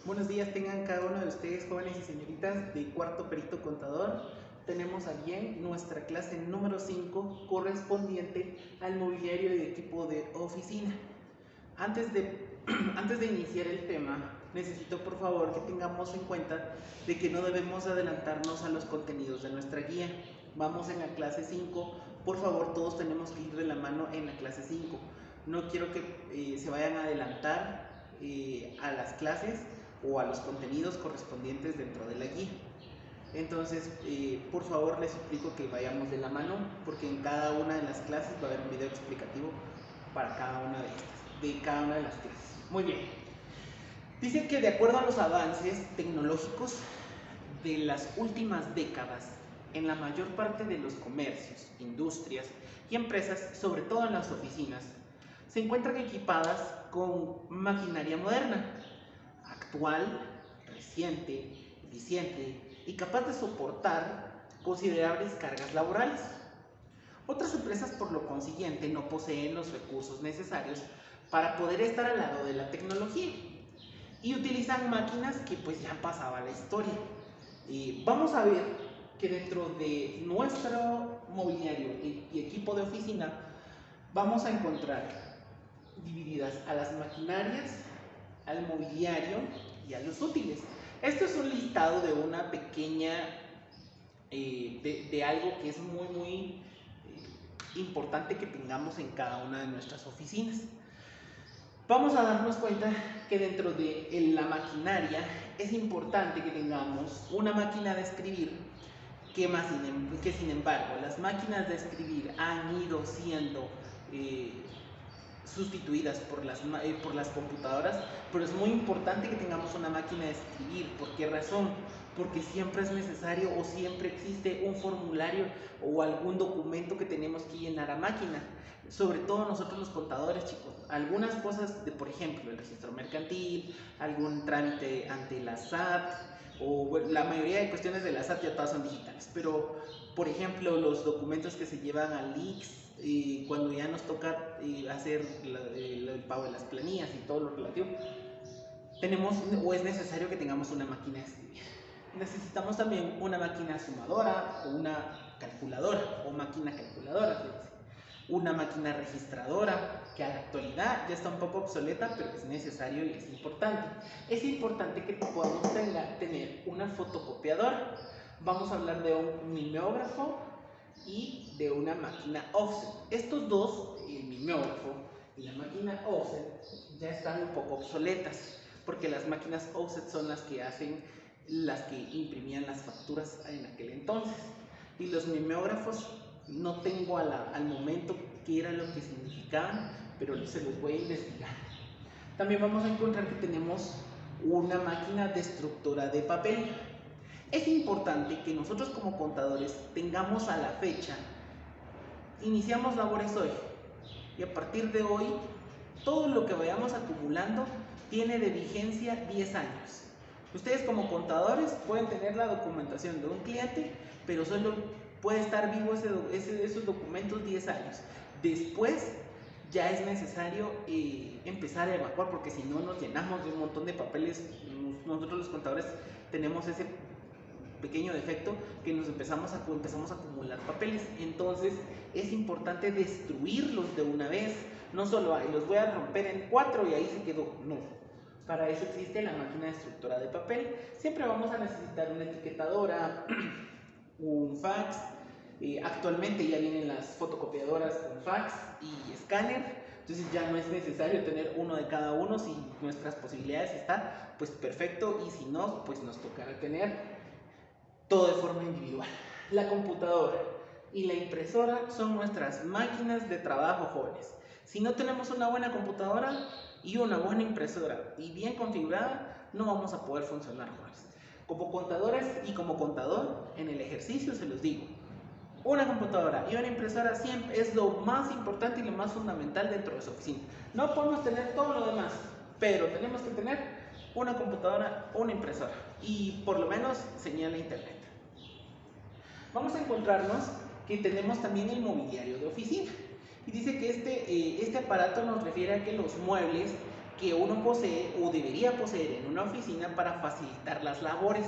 Buenos días tengan cada uno de ustedes, jóvenes y señoritas de cuarto perito contador. Tenemos a bien nuestra clase número 5 correspondiente al mobiliario y equipo de oficina. Antes de, antes de iniciar el tema, necesito por favor que tengamos en cuenta de que no debemos adelantarnos a los contenidos de nuestra guía. Vamos en la clase 5, por favor todos tenemos que ir de la mano en la clase 5. No quiero que se vayan a adelantar a las clases o a los contenidos correspondientes dentro de la guía. Entonces, por favor les suplico que vayamos de la mano porque en cada una de las clases va a haber un video explicativo para cada una de cada una de las clases. Muy bien. Dice que de acuerdo a los avances tecnológicos de las últimas décadas, en la mayor parte de los comercios, industrias y empresas, sobre todo en las oficinas, se encuentran equipadas con maquinaria moderna, actual, reciente, eficiente y capaz de soportar considerables cargas laborales. Otras empresas, por lo consiguiente, no poseen los recursos necesarios para poder estar al lado de la tecnología y utilizan máquinas que pues ya pasaba la historia. Vamos a ver que dentro de nuestro mobiliario y equipo de oficina vamos a encontrar divididas a las maquinarias, al mobiliario y a los útiles. Esto es un listado de una pequeña, de algo que es muy importante que tengamos en cada una de nuestras oficinas. Vamos a darnos cuenta que dentro de la maquinaria es importante que tengamos una máquina de escribir que sin embargo las máquinas de escribir han ido siendo sustituidas por las computadoras, pero es muy importante que tengamos una máquina de escribir. ¿Por qué razón? Porque siempre es necesario o siempre existe un formulario o algún documento que tenemos que llenar a máquina. Sobre todo nosotros los contadores, chicos, algunas cosas de, por ejemplo, el registro mercantil, algún trámite ante la SAT, o bueno, la mayoría de cuestiones de la SAT ya todas son digitales, pero por ejemplo los documentos que se llevan al IX, cuando ya nos toca hacer el pago de las planillas y todo lo relativo, tenemos o es necesario que tengamos una máquina de escribir. Necesitamos también una máquina sumadora o una calculadora o máquina calculadora, una máquina registradora que a la actualidad ya está un poco obsoleta, pero es necesario y es importante. Es importante que podamos tener una fotocopiadora. Vamos a hablar de un mimeógrafo y de una máquina offset. Estos dos, el mimeógrafo y la máquina offset, ya están un poco obsoletas, porque las máquinas offset son las que imprimían las facturas en aquel entonces. Y los mimeógrafos no tengo al momento qué era lo que significaban, pero se los voy a investigar. También vamos a encontrar que tenemos una máquina destructora de papel. Es importante que nosotros como contadores tengamos a la fecha, iniciamos labores hoy y a partir de hoy todo lo que vayamos acumulando tiene de vigencia 10 años. Ustedes como contadores pueden tener la documentación de un cliente, pero solo puede estar vivo esos documentos 10 años. Después ya es necesario empezar a evacuar, porque si no nos llenamos de un montón de papeles. Nosotros los contadores tenemos ese pequeño defecto que empezamos a acumular papeles. Entonces es importante destruirlos de una vez. No solo los voy a romper en 4 y ahí se quedó. No. Para eso existe la máquina destructora de papel. Siempre vamos a necesitar una etiquetadora, un fax. Actualmente ya vienen las fotocopiadoras con fax y escáner. Entonces ya no es necesario tener uno de cada uno. Si nuestras posibilidades están, pues perfecto. Y si no, pues nos tocará tener todo de forma individual. La computadora y la impresora son nuestras máquinas de trabajo, jóvenes. Si no tenemos una buena computadora y una buena impresora y bien configurada, no vamos a poder funcionar, jóvenes. Como contadores y como contador, en el ejercicio se los digo, una computadora y una impresora siempre es lo más importante y lo más fundamental dentro de su oficina. No podemos tener todo lo demás, pero tenemos que tener una computadora o una impresora y por lo menos señal a internet. Vamos a encontrarnos que tenemos también el mobiliario de oficina y dice que este aparato nos refiere a que los muebles que uno posee o debería poseer en una oficina para facilitar las labores.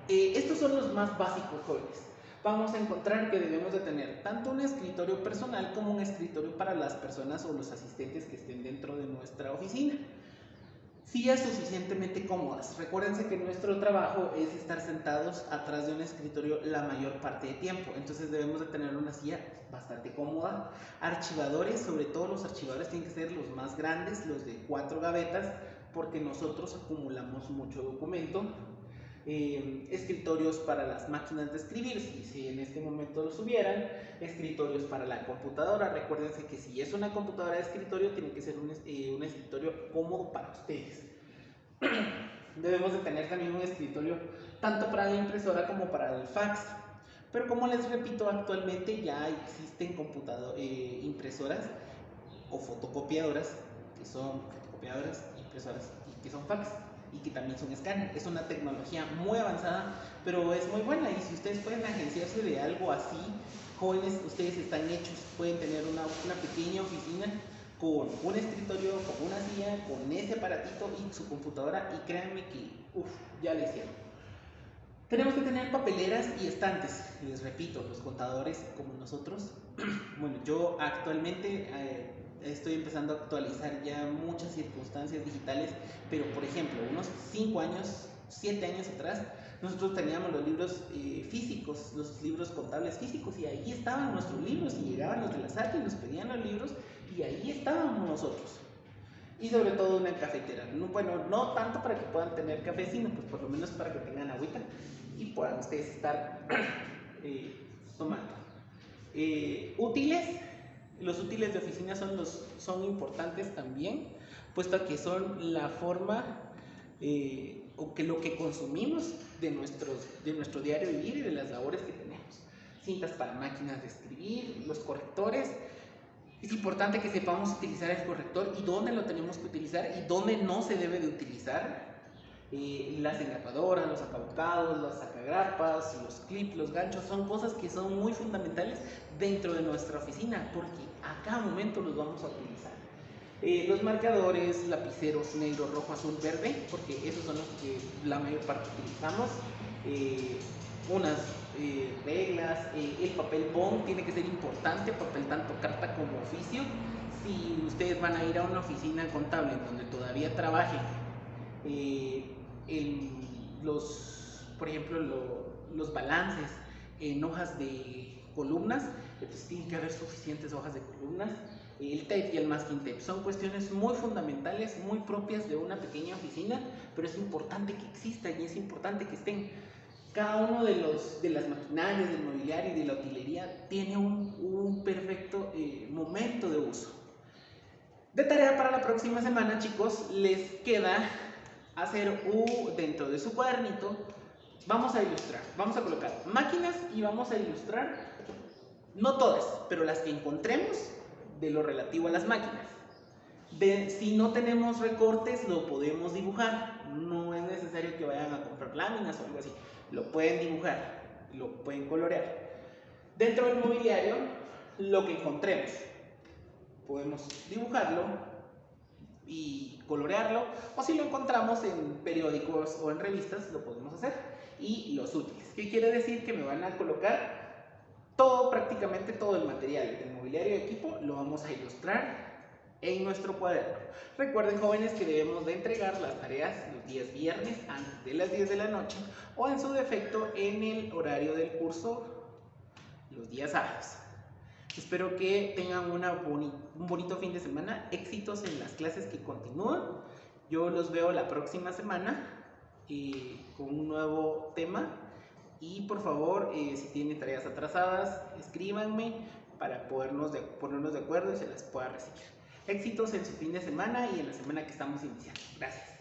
Estos son los más básicos, jóvenes. Vamos a encontrar que debemos de tener tanto un escritorio personal como un escritorio para las personas o los asistentes que estén dentro de nuestra oficina. Sillas suficientemente cómodas. Recuérdense que nuestro trabajo es estar sentados atrás de un escritorio la mayor parte del tiempo, entonces debemos de tener una silla bastante cómoda. Archivadores, sobre todo los archivadores tienen que ser los más grandes, los de 4 gavetas, porque nosotros acumulamos mucho documento. Escritorios para las máquinas de escribir, si en este momento los hubieran, escritorios para la computadora. Recuérdense que si es una computadora de escritorio, tiene que ser un escritorio cómodo para ustedes. Debemos de tener también un escritorio tanto para la impresora como para el fax. Pero como les repito, actualmente ya existen impresoras o fotocopiadoras, que son fotocopiadoras, impresoras y que son fax, y que también son escáner. Es una tecnología muy avanzada, pero es muy buena, y si ustedes pueden agenciarse de algo así, jóvenes, ustedes están hechos, pueden tener una pequeña oficina con un escritorio, con una silla, con ese aparatito y su computadora, y créanme que, ya le hicieron. Tenemos que tener papeleras y estantes, les repito, los contadores como nosotros. Bueno, yo actualmente estoy empezando a actualizar ya muchas circunstancias digitales, pero por ejemplo, unos 5 años, 7 años atrás, nosotros teníamos los libros físicos, los libros contables físicos, y ahí estaban nuestros libros, y llegaban los de la SAT y nos pedían los libros, y ahí estábamos nosotros. Y sobre todo una cafetera, bueno, no tanto para que puedan tener café, sino pues por lo menos para que tengan agüita y puedan ustedes estar tomando. Útiles. Los útiles de oficina son importantes también, puesto que son la forma o que lo que consumimos de nuestro diario vivir y de las labores que tenemos. Cintas para máquinas de escribir, los correctores. Es importante que sepamos utilizar el corrector y dónde lo tenemos que utilizar y dónde no se debe de utilizar. Las engarradoras, los acabocados, las sacagrapas, los clips, los ganchos, son cosas que son muy fundamentales dentro de nuestra oficina, porque a cada momento los vamos a utilizar. Los marcadores, lapiceros negro, rojo, azul, verde, porque esos son los que la mayor parte utilizamos. Unas reglas, el papel bond tiene que ser importante, papel tanto carta como oficio. Si ustedes van a ir a una oficina contable en donde todavía trabajen por ejemplo, los balances en hojas de columnas, pues tiene que haber suficientes hojas de columnas. El tape y el masking tape son cuestiones muy fundamentales, muy propias de una pequeña oficina, pero es importante que existan y es importante que estén. Cada uno de las maquinarias, del mobiliario y de la utilería tiene un perfecto momento de uso. De tarea para la próxima semana, chicos, les queda hacer dentro de su cuadernito, vamos a ilustrar, vamos a colocar máquinas y vamos a ilustrar, no todas, pero las que encontremos de lo relativo a las máquinas. Si no tenemos recortes, lo podemos dibujar, no es necesario que vayan a comprar láminas o algo así, lo pueden dibujar, lo pueden colorear. Dentro del mobiliario, lo que encontremos, podemos dibujarlo y colorearlo, o si lo encontramos en periódicos o en revistas, lo podemos hacer. Y los útiles, ¿qué quiere decir? Que me van a colocar prácticamente todo el material del mobiliario de equipo, lo vamos a ilustrar en nuestro cuaderno. Recuerden, jóvenes, que debemos de entregar las tareas los días viernes antes de las 10 de la noche, o en su defecto en el horario del curso los días sábados. Espero que tengan un bonito fin de semana, éxitos en las clases que continúan. Yo los veo la próxima semana con un nuevo tema, y por favor, si tienen tareas atrasadas, escríbanme para ponernos de acuerdo y se las pueda recibir. Éxitos en su fin de semana y en la semana que estamos iniciando. Gracias.